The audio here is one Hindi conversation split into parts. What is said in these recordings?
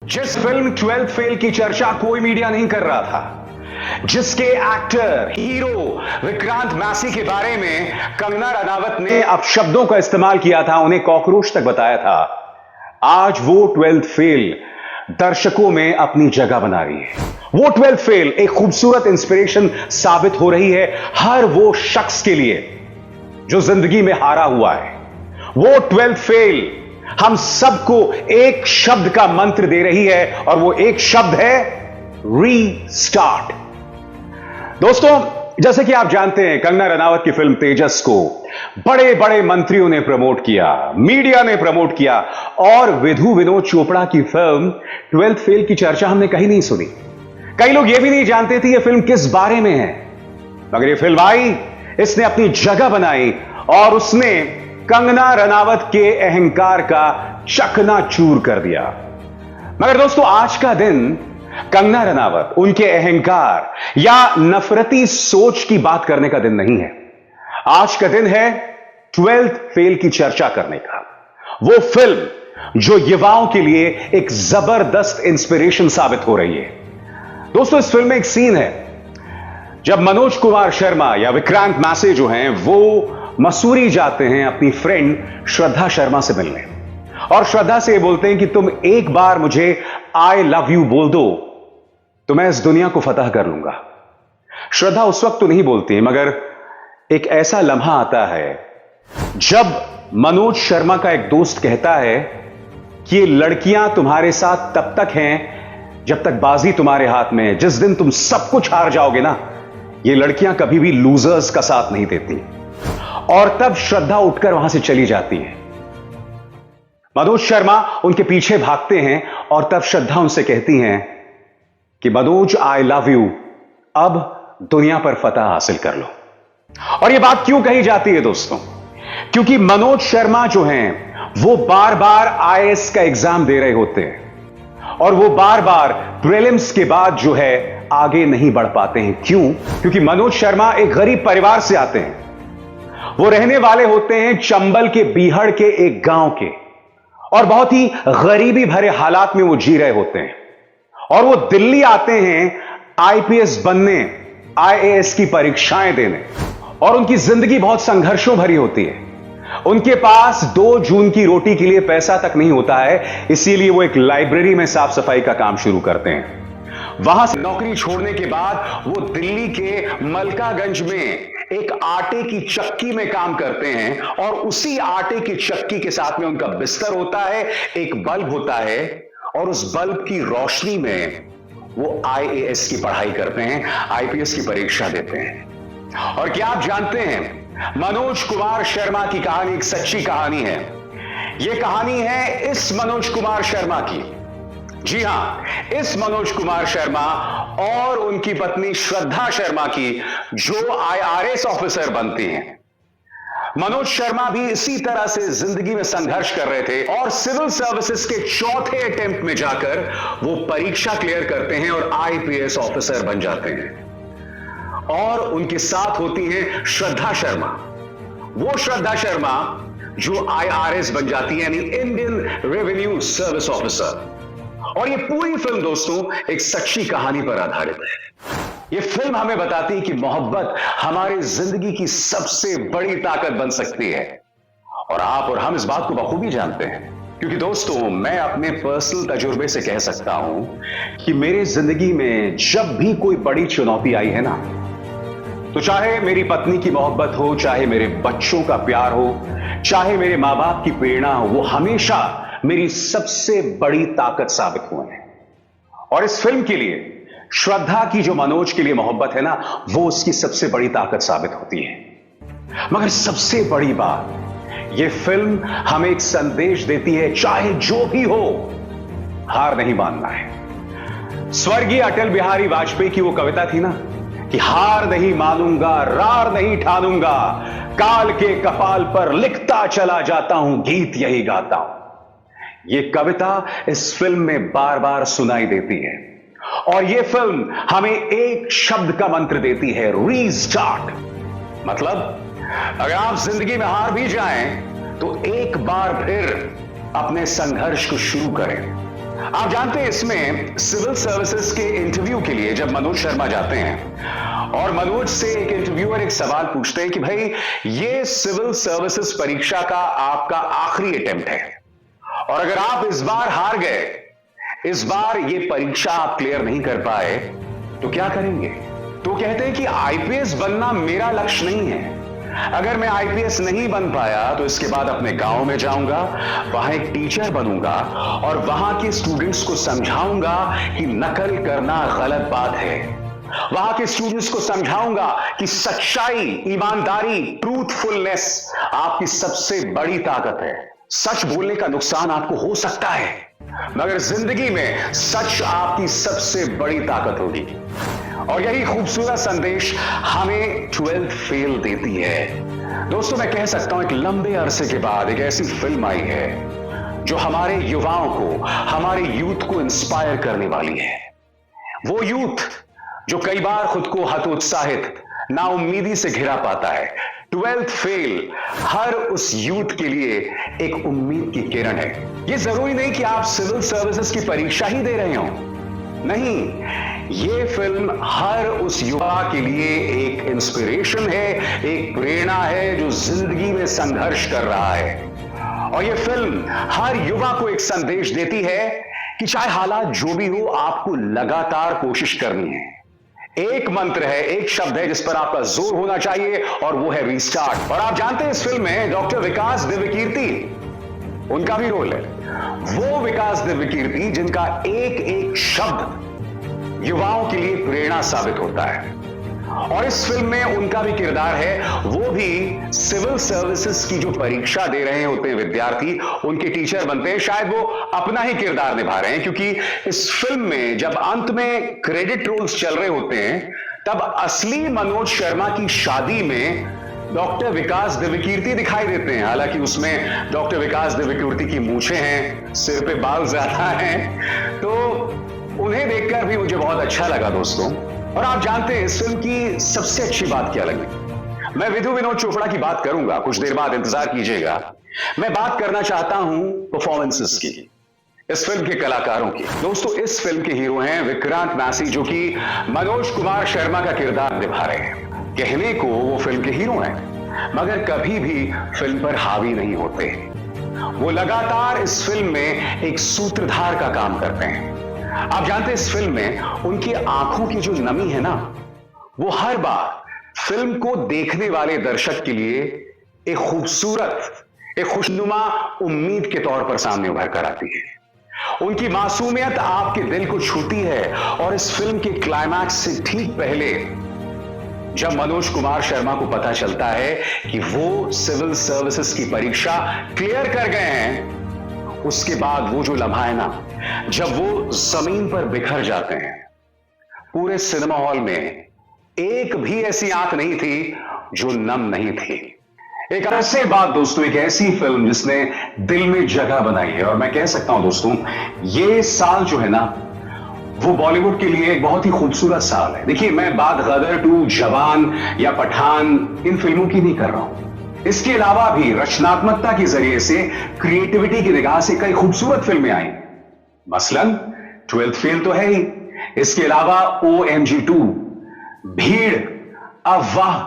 जिस फिल्म 12th फेल की चर्चा कोई मीडिया नहीं कर रहा था, जिसके एक्टर हीरो विक्रांत मैसी के बारे में कंगना रनावत ने अपशब्दों का इस्तेमाल किया था, उन्हें कॉकरोच तक बताया था, आज वो 12th फेल दर्शकों में अपनी जगह बना रही है। वो 12th फेल एक खूबसूरत इंस्पिरेशन साबित हो रही है हर वो शख्स के लिए जो जिंदगी में हारा हुआ है। वो 12th फेल हम सबको एक शब्द का मंत्र दे रही है और वो एक शब्द है रीस्टार्ट। दोस्तों, जैसे कि आप जानते हैं, कंगना रनावत की फिल्म तेजस को बड़े बड़े मंत्रियों ने प्रमोट किया, मीडिया ने प्रमोट किया और विधु विनोद चोपड़ा की फिल्म 12th फेल की चर्चा हमने कहीं नहीं सुनी। कई लोग यह भी नहीं जानते थे यह फिल्म किस बारे में है, मगर यह फिल्म आई, इसने अपनी जगह बनाई और उसने कंगना रनावत के अहंकार का चकनाचूर कर दिया। मगर दोस्तों, आज का दिन कंगना रनावत, उनके अहंकार या नफरती सोच की बात करने का दिन नहीं है। आज का दिन है 12th फेल की चर्चा करने का। वो फिल्म जो युवाओं के लिए एक जबरदस्त इंस्पिरेशन साबित हो रही है। दोस्तों, इस फिल्म में एक सीन है जब मनोज कुमार शर्मा या विक्रांत मैसी जो हैं वो मसूरी जाते हैं अपनी फ्रेंड श्रद्धा शर्मा से मिलने, और श्रद्धा से ये बोलते हैं कि तुम एक बार मुझे आई लव यू बोल दो तो मैं इस दुनिया को फतह कर लूंगा। श्रद्धा उस वक्त तो नहीं बोलती, मगर एक ऐसा लम्हा आता है जब मनोज शर्मा का एक दोस्त कहता है कि ये लड़कियां तुम्हारे साथ तब तक हैं जब तक बाजी तुम्हारे हाथ में है, जिस दिन तुम सब कुछ हार जाओगे ना, ये लड़कियां कभी भी लूजर्स का साथ नहीं देती। और तब श्रद्धा उठकर वहां से चली जाती है। मनोज शर्मा उनके पीछे भागते हैं और तब श्रद्धा उनसे कहती हैं कि मनोज, आई लव यू, अब दुनिया पर फतह हासिल कर लो। और यह बात क्यों कही जाती है दोस्तों? क्योंकि मनोज शर्मा जो हैं वो बार बार आईएएस का एग्जाम दे रहे होते हैं और वो बार बार प्रीलिम्स के बाद जो है आगे नहीं बढ़ पाते हैं। क्यों? क्योंकि मनोज शर्मा एक गरीब परिवार से आते हैं। वो रहने वाले होते हैं चंबल के बीहड़ के एक गांव के, और बहुत ही गरीबी भरे हालात में वो जी रहे होते हैं। और वो दिल्ली आते हैं आईपीएस बनने, आईएएस की परीक्षाएं देने, और उनकी जिंदगी बहुत संघर्षों भरी होती है। उनके पास 2 जून की रोटी के लिए पैसा तक नहीं होता है, इसीलिए वो एक लाइब्रेरी में साफ सफाई का काम शुरू करते हैं। वहां से नौकरी छोड़ने के बाद वो दिल्ली के मलकागंज में एक आटे की चक्की में काम करते हैं, और उसी आटे की चक्की के साथ में उनका बिस्तर होता है, एक बल्ब होता है, और उस बल्ब की रोशनी में वो आईएएस की पढ़ाई करते हैं, आईपीएस की परीक्षा देते हैं। और क्या आप जानते हैं, मनोज कुमार शर्मा की कहानी एक सच्ची कहानी है। यह कहानी है इस मनोज कुमार शर्मा की, जी हां, इस मनोज कुमार शर्मा और उनकी पत्नी श्रद्धा शर्मा की, जो आईआरएस ऑफिसर बनती हैं। मनोज शर्मा भी इसी तरह से जिंदगी में संघर्ष कर रहे थे और सिविल सर्विसेज के 4थे अटेम्प्ट में जाकर वो परीक्षा क्लियर करते हैं और आईपीएस ऑफिसर बन जाते हैं। और उनके साथ होती हैं श्रद्धा शर्मा, वो श्रद्धा शर्मा जो आईआरएस बन जाती है, यानी इंडियन रेवेन्यू सर्विस ऑफिसर। और ये पूरी फिल्म दोस्तों एक सच्ची कहानी पर आधारित है। ये फिल्म हमें बताती है कि मोहब्बत हमारी जिंदगी की सबसे बड़ी ताकत बन सकती है, और आप और हम इस बात को बखूबी जानते हैं। क्योंकि दोस्तों, मैं अपने पर्सनल तजुर्बे से कह सकता हूं कि मेरी जिंदगी में जब भी कोई बड़ी चुनौती आई है ना, तो चाहे मेरी पत्नी की मोहब्बत हो, चाहे मेरे बच्चों का प्यार हो, चाहे मेरे मां बाप की प्रेरणा हो, वो हमेशा मेरी सबसे बड़ी ताकत साबित हुए हैं। और इस फिल्म के लिए श्रद्धा की जो मनोज के लिए मोहब्बत है ना, वो उसकी सबसे बड़ी ताकत साबित होती है। मगर सबसे बड़ी बात, यह फिल्म हमें एक संदेश देती है, चाहे जो भी हो, हार नहीं मानना है। स्वर्गीय अटल बिहारी वाजपेयी की वो कविता थी ना कि हार नहीं मानूंगा, रार नहीं ठानूंगा, काल के कपाल पर लिखता चला जाता हूं, गीत यही गाता हूं। यह कविता इस फिल्म में बार बार सुनाई देती है, और यह फिल्म हमें एक शब्द का मंत्र देती है, रीस्टार्ट। मतलब अगर आप जिंदगी में हार भी जाएं तो एक बार फिर अपने संघर्ष को शुरू करें। आप जानते हैं इसमें सिविल सर्विसेज के इंटरव्यू के लिए जब मनोज शर्मा जाते हैं और मनोज से एक इंटरव्यूअर एक सवाल पूछते हैं कि भाई ये सिविल सर्विसेज परीक्षा का आपका आखिरी अटेम्प्ट है और अगर आप इस बार हार गए, इस बार ये परीक्षा आप क्लियर नहीं कर पाए तो क्या करेंगे? तो कहते हैं कि आईपीएस बनना मेरा लक्ष्य नहीं है। अगर मैं आईपीएस नहीं बन पाया तो इसके बाद अपने गांव में जाऊंगा, वहां एक टीचर बनूंगा और वहां के स्टूडेंट्स को समझाऊंगा कि नकल करना गलत बात है। वहां के स्टूडेंट्स को समझाऊंगा कि सच्चाई, ईमानदारी, ट्रूथफुलनेस आपकी सबसे बड़ी ताकत है। सच बोलने का नुकसान आपको हो सकता है, मगर जिंदगी में सच आपकी सबसे बड़ी ताकत होगी। और यही खूबसूरत संदेश हमें 12th फेल देती है। दोस्तों, मैं कह सकता हूं एक लंबे अरसे के बाद एक ऐसी फिल्म आई है जो हमारे युवाओं को, हमारे यूथ को इंस्पायर करने वाली है। वो यूथ जो कई बार खुद को हतोत्साहित, नाउम्मीदी से घिरा पाता है। 12th फेल हर उस यूथ के लिए एक उम्मीद की किरण है। ये जरूरी नहीं कि आप सिविल सर्विसेज की परीक्षा ही दे रहे हो, नहीं, ये फिल्म हर उस युवा के लिए एक इंस्पिरेशन है, एक प्रेरणा है जो जिंदगी में संघर्ष कर रहा है। और ये फिल्म हर युवा को एक संदेश देती है कि चाहे हालात जो भी हो, आपको लगातार कोशिश करनी है। एक मंत्र है, एक शब्द है जिस पर आपका जोर होना चाहिए और वो है रीस्टार्ट। और आप जानते हैं इस फिल्म में डॉक्टर विकास दिव्यकीर्ति, उनका भी रोल है। वो विकास दिव्यकीर्ति जिनका एक एक शब्द युवाओं के लिए प्रेरणा साबित होता है। और इस फिल्म में उनका भी किरदार है, वो भी सिविल सर्विसेज की जो परीक्षा दे रहे होते हैं विद्यार्थी, उनके टीचर बनते हैं। शायद वो अपना ही किरदार निभा रहे हैं, क्योंकि इस फिल्म में जब अंत में क्रेडिट रोल्स चल रहे होते हैं तब असली मनोज शर्मा की शादी में डॉक्टर विकास दिव्यकीर्ति दिखाई देते हैं। हालांकि उसमें डॉक्टर विकास दिव्यकीर्ति की मूछें हैं, सिर पे बाल ज्यादा हैं, तो उन्हें देखकर भी मुझे बहुत अच्छा लगा दोस्तों। और आप जानते हैं इस फिल्म की सबसे अच्छी बात क्या लगी? मैं विधु विनोद चोपड़ा की बात करूंगा, कुछ देर बाद इंतजार कीजिएगा। मैं बात करना चाहता हूं परफॉर्मेंसेस की, इस फिल्म के कलाकारों की। दोस्तों, इस फिल्म के हीरो हैं विक्रांत मैसी, जो कि मनोज कुमार शर्मा का किरदार निभा रहे हैं। कहने को वो फिल्म के हीरो हैं, मगर कभी भी फिल्म पर हावी नहीं होते। वो लगातार इस फिल्म में एक सूत्रधार का काम करते हैं। आप जानते हैं इस फिल्म में उनकी आंखों की जो नमी है ना, वो हर बार फिल्म को देखने वाले दर्शक के लिए एक खूबसूरत, एक खुशनुमा उम्मीद के तौर पर सामने उभर कर आती है। उनकी मासूमियत आपके दिल को छूती है। और इस फिल्म के क्लाइमैक्स से ठीक पहले जब मनोज कुमार शर्मा को पता चलता है कि वो सिविल सर्विसेज की परीक्षा क्लियर कर गए हैं, उसके बाद वो जो लम्हा है ना, जब वो जमीन पर बिखर जाते हैं, पूरे सिनेमा हॉल में एक भी ऐसी आंख नहीं थी जो नम नहीं थी। एक अरसे बाद दोस्तों एक ऐसी फिल्म जिसने दिल में जगह बनाई है। और मैं कह सकता हूं दोस्तों, ये साल जो है ना, वो बॉलीवुड के लिए एक बहुत ही खूबसूरत साल है। देखिए, मैं बात गदर 2, जवान या पठान इन फिल्मों की नहीं कर रहा हूं। इसके अलावा भी रचनात्मकता के जरिए से, क्रिएटिविटी की निगाह से कई खूबसूरत फिल्में आई। मसलन 12th फेल तो है ही, इसके अलावा OMG 2, भीड़, अफवाह,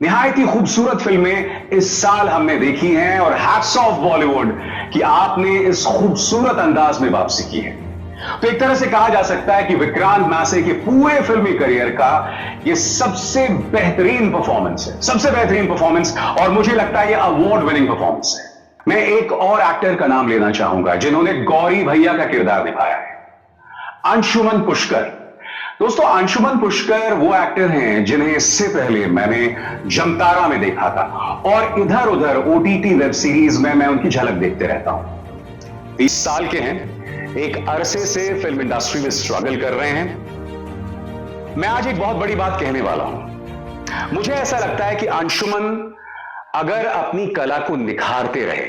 निहायत ही खूबसूरत फिल्में इस साल हमने देखी हैं। और हैट्स ऑफ बॉलीवुड कि आपने इस खूबसूरत अंदाज में वापसी की है। तो एक तरह से कहा जा सकता है कि विक्रांत मैसी के पूरे फिल्मी करियर का यह सबसे बेहतरीन परफॉर्मेंस है, सबसे बेहतरीन परफॉर्मेंस। और मुझे लगता है यह अवार्ड विनिंग परफॉर्मेंस है। मैं एक और एक्टर का नाम लेना चाहूंगा जिन्होंने गौरी भैया का किरदार निभाया है, अंशुमन पुष्कर। दोस्तों, अंशुमन पुष्कर वो एक्टर हैं जिन्हें इससे पहले मैंने जमतारा में देखा था और इधर उधर OTT वेब सीरीज में मैं उनकी झलक देखते रहता हूं। 30 साल के हैं, एक अरसे से फिल्म इंडस्ट्री में स्ट्रगल कर रहे हैं। मैं आज एक बहुत बड़ी बात कहने वाला हूं। मुझे ऐसा लगता है कि अंशुमन अगर अपनी कला को निखारते रहे,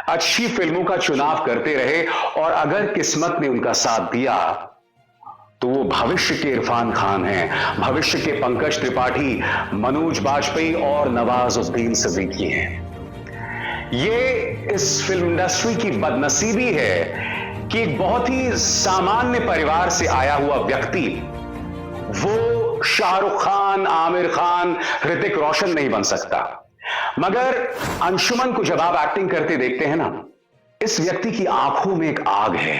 अच्छी फिल्मों का चुनाव करते रहे और अगर किस्मत ने उनका साथ दिया, तो वो भविष्य के इरफान खान हैं, भविष्य के पंकज त्रिपाठी, मनोज बाजपेयी और नवाजुद्दीन सिद्दीकी हैं। ये इस फिल्म इंडस्ट्री की बदनसीबी है कि एक बहुत ही सामान्य परिवार से आया हुआ व्यक्ति वो शाहरुख खान, आमिर खान, ऋतिक रोशन नहीं बन सकता। मगर अंशुमन को जब आप एक्टिंग करते देखते हैं ना, इस व्यक्ति की आंखों में एक आग है,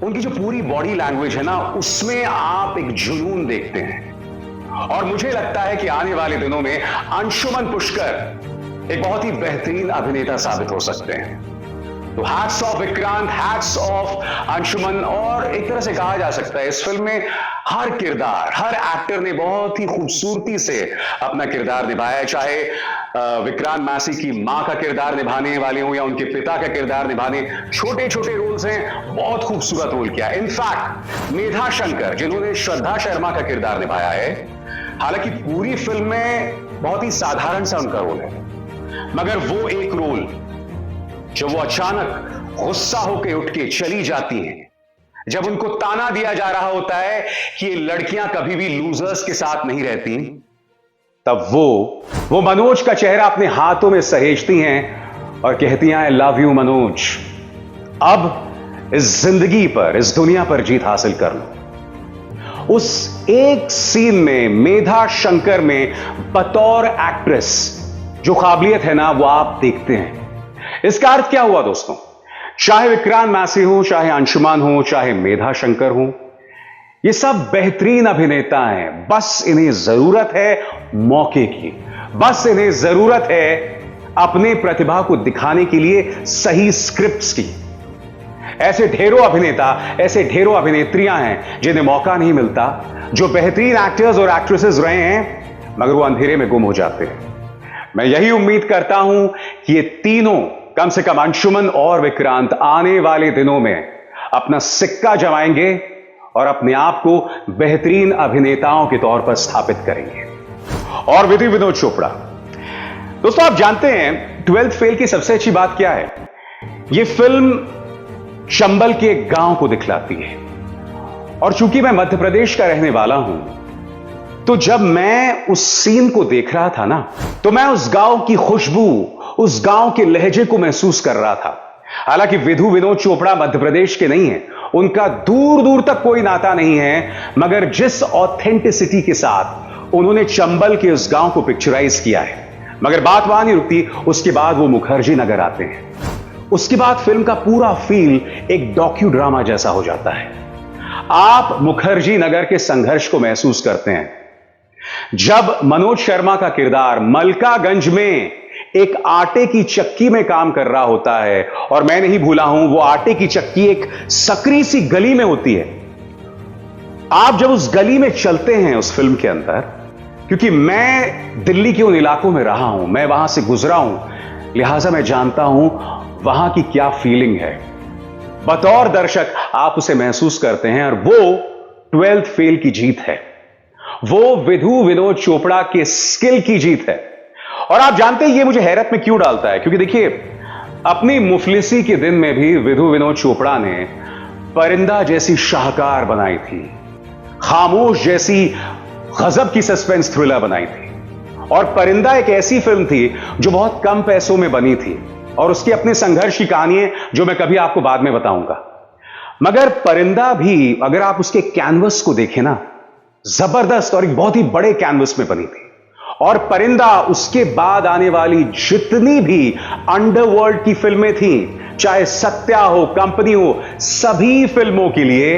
उनकी जो पूरी बॉडी लैंग्वेज है ना, उसमें आप एक जुनून देखते हैं। और मुझे लगता है कि आने वाले दिनों में अंशुमन पुष्कर एक बहुत ही बेहतरीन अभिनेता साबित हो सकते हैं। तो hats off Vikrant, hats off Anshuman. और एक तरह से कहा जा सकता है इस फिल्म में हर किरदार, हर एक्टर ने बहुत ही खूबसूरती से अपना किरदार निभाया है। चाहे विक्रांत मैसी की मां का किरदार निभाने वाले हों या उनके पिता का किरदार निभाने, छोटे छोटे रोल्स हैं, बहुत खूबसूरत रोल किया। इनफैक्ट मेधा शंकर जिन्होंने श्रद्धा शर्मा का किरदार निभाया है, हालांकि पूरी फिल्म में बहुत ही साधारण सा उनका रोल है, मगर वो एक रोल जब वो अचानक गुस्सा होकर उठ के चली जाती हैं, जब उनको ताना दिया जा रहा होता है कि ये लड़कियां कभी भी लूजर्स के साथ नहीं रहती, तब वो मनोज का चेहरा अपने हाथों में सहेजती हैं और कहती हैं, आई लव यू मनोज, अब इस जिंदगी पर, इस दुनिया पर जीत हासिल कर लो। उस एक सीन में मेधा शंकर में बतौर एक्ट्रेस जो काबिलियत है ना, वो आप देखते हैं। इसका अर्थ क्या हुआ दोस्तों? चाहे विक्रांत मैसी हो, चाहे अंशुमान हो, चाहे मेधा शंकर हो, ये सब बेहतरीन अभिनेता हैं। बस इन्हें जरूरत है मौके की, बस इन्हें जरूरत है अपने प्रतिभा को दिखाने के लिए सही स्क्रिप्ट्स की। ऐसे ढेरों अभिनेता, ऐसे ढेरों अभिनेत्रियां हैं जिन्हें मौका नहीं मिलता, जो बेहतरीन एक्टर्स और एक्ट्रेसेस रहे हैं, मगर वो अंधेरे में गुम हो जाते हैं। मैं यही उम्मीद करता हूं कि ये तीनों, कम से कम अंशुमन और विक्रांत, आने वाले दिनों में अपना सिक्का जमाएंगे और अपने आप को बेहतरीन अभिनेताओं के तौर पर स्थापित करेंगे। और विनोद चोपड़ा, दोस्तों आप जानते हैं 12th फेल की सबसे अच्छी बात क्या है? यह फिल्म चंबल के एक गांव को दिखलाती है। और चूंकि मैं मध्य प्रदेश का रहने वाला हूं, तो जब मैं उस सीन को देख रहा था ना, तो मैं उस गांव की खुशबू, उस गांव के लहजे को महसूस कर रहा था। हालांकि विनोद चोपड़ा मध्य प्रदेश के नहीं हैं, उनका दूर दूर तक कोई नाता नहीं है, मगर जिस ऑथेंटिसिटी के साथ उन्होंने चंबल के उस गांव को पिक्चराइज किया है, मगर बात वहां नहीं रुकती। उसके बाद वो मुखर्जी नगर आते हैं। उसके बाद फिल्म का पूरा फील एक डॉक्यू ड्रामा जैसा हो जाता है। आप मुखर्जी नगर के संघर्ष को महसूस करते हैं। जब मनोज शर्मा का किरदार मलकागंज में एक आटे की चक्की में काम कर रहा होता है, और मैं नहीं भूला हूं, वो आटे की चक्की एक सकरी सी गली में होती है। आप जब उस गली में चलते हैं उस फिल्म के अंदर, क्योंकि मैं दिल्ली के उन इलाकों में रहा हूं, मैं वहां से गुजरा हूं, लिहाजा मैं जानता हूं वहां की क्या फीलिंग है। बतौर दर्शक आप उसे महसूस करते हैं, और वो 12th फेल की जीत है, वो विनोद चोपड़ा के स्किल की जीत है। और आप जानते हैं ये मुझे हैरत में क्यों डालता है? क्योंकि देखिए, अपनी मुफलिसी के दिन में भी विनोद चोपड़ा ने परिंदा जैसी शाहकार बनाई थी, खामोश जैसी गजब की सस्पेंस थ्रिलर बनाई थी। और परिंदा एक ऐसी फिल्म थी जो बहुत कम पैसों में बनी थी, और उसकी अपने संघर्ष की कहानी है जो मैं कभी आपको बाद में बताऊंगा। मगर परिंदा भी, अगर आप उसके कैनवस को देखें ना, जबरदस्त और एक बहुत ही बड़े कैनवस में बनी थी। और परिंदा, उसके बाद आने वाली जितनी भी अंडरवर्ल्ड की फिल्में थी, चाहे सत्या हो, कंपनी हो, सभी फिल्मों के लिए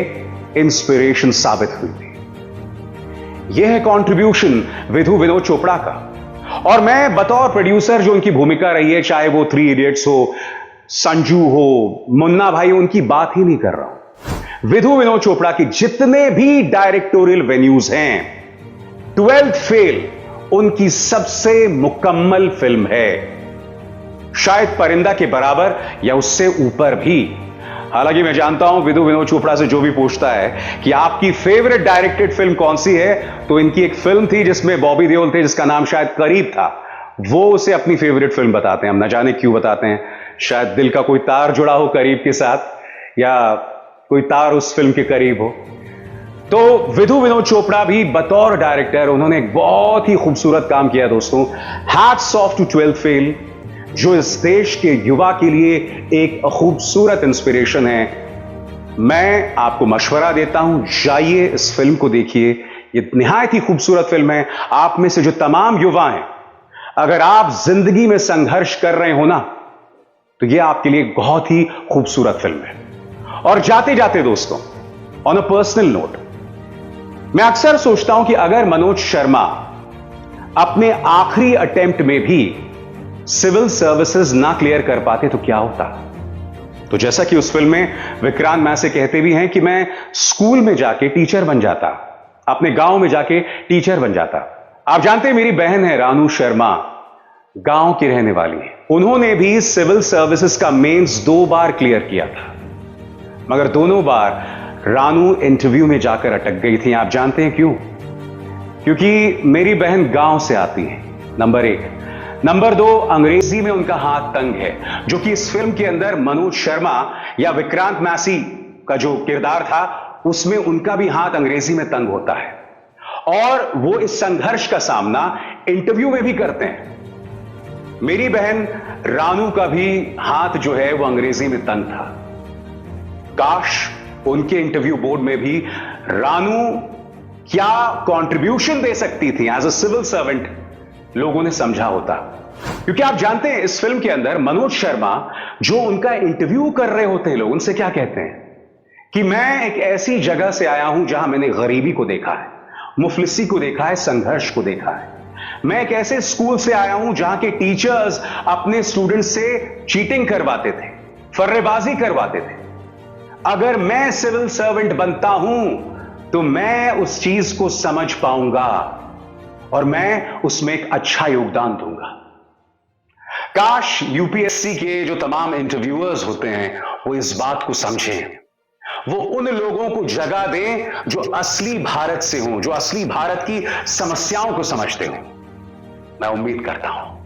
इंस्पिरेशन साबित हुई थी। यह है कंट्रीब्यूशन विनोद चोपड़ा का। और मैं बतौर प्रोड्यूसर जो उनकी भूमिका रही है, चाहे वो 3 इडियट्स हो, संजू हो, मुन्ना भाई, उनकी बात ही नहीं कर रहा हूं। विनोद चोपड़ा की जितने भी डायरेक्टोरियल वेन्यूज हैं, 12th फेल उनकी सबसे मुकम्मल फिल्म है, शायद परिंदा के बराबर या उससे ऊपर भी। हालांकि मैं जानता हूं विनोद चोपड़ा से जो भी पूछता है कि आपकी फेवरेट डायरेक्टेड फिल्म कौन सी है, तो इनकी एक फिल्म थी जिसमें बॉबी देओल थे, जिसका नाम शायद करीब था, वो उसे अपनी फेवरेट फिल्म बताते हैं। हम न जाने क्यों बताते हैं, शायद दिल का कोई तार जुड़ा हो करीब के साथ, या कोई तार उस फिल्म के करीब हो। तो विनोद चोपड़ा भी बतौर डायरेक्टर उन्होंने एक बहुत ही खूबसूरत काम किया दोस्तों। Hats off to 12th fail, जो इस देश के युवा के लिए एक खूबसूरत इंस्पिरेशन है। मैं आपको मशवरा देता हूं, जाइए इस फिल्म को देखिए। ये निहायत ही खूबसूरत फिल्म है। आप में से जो तमाम युवा हैं, अगर आप जिंदगी में संघर्ष कर रहे हो ना, तो ये आपके लिए बहुत ही खूबसूरत फिल्म है। और जाते जाते दोस्तों, ऑन अ पर्सनल नोट, मैं अक्सर सोचता हूं कि अगर मनोज शर्मा अपने आखिरी अटेम्प्ट में भी सिविल सर्विसेज ना क्लियर कर पाते तो क्या होता। तो जैसा कि उस फिल्म में विक्रांत मैसी कहते भी हैं कि मैं स्कूल में जाके टीचर बन जाता, अपने गांव में जाके टीचर बन जाता। आप जानते हैं, मेरी बहन है रानू शर्मा, गांव की रहने वाली है। उन्होंने भी सिविल सर्विसेज का मेंस 2 बार क्लियर किया था, मगर दोनों बार रानू इंटरव्यू में जाकर अटक गई थी। आप जानते हैं क्यों? क्योंकि मेरी बहन गांव से आती है, नंबर 1। नंबर 2, अंग्रेजी में उनका हाथ तंग है, जो कि इस फिल्म के अंदर मनोज शर्मा या विक्रांत मैसी का जो किरदार था, उसमें उनका भी हाथ अंग्रेजी में तंग होता है। और वो इस संघर्ष का सामना इंटरव्यू में भी करते हैं। मेरी बहन रानू का भी हाथ जो है वो अंग्रेजी में तंग था। काश उनके इंटरव्यू बोर्ड में भी रानू क्या कंट्रीब्यूशन दे सकती थी एज अ सिविल सर्वेंट, लोगों ने समझा होता। क्योंकि आप जानते हैं, इस फिल्म के अंदर मनोज शर्मा जो उनका इंटरव्यू कर रहे होते हैं, लोग उनसे क्या कहते हैं कि मैं एक ऐसी जगह से आया हूं जहां मैंने गरीबी को देखा है, मुफलिसी को देखा है, संघर्ष को देखा है। मैं एक ऐसे स्कूल से आया हूं जहां के टीचर्स अपने स्टूडेंट्स से चीटिंग करवाते थे, फर्रेबाजी करवाते थे। अगर मैं सिविल सर्वेंट बनता हूं तो मैं उस चीज को समझ पाऊंगा और मैं उसमें एक अच्छा योगदान दूंगा। काश यूपीएससी के जो तमाम इंटरव्यूअर्स होते हैं वो इस बात को समझें, वो उन लोगों को जगह दें जो असली भारत से हों, जो असली भारत की समस्याओं को समझते हों। मैं उम्मीद करता हूं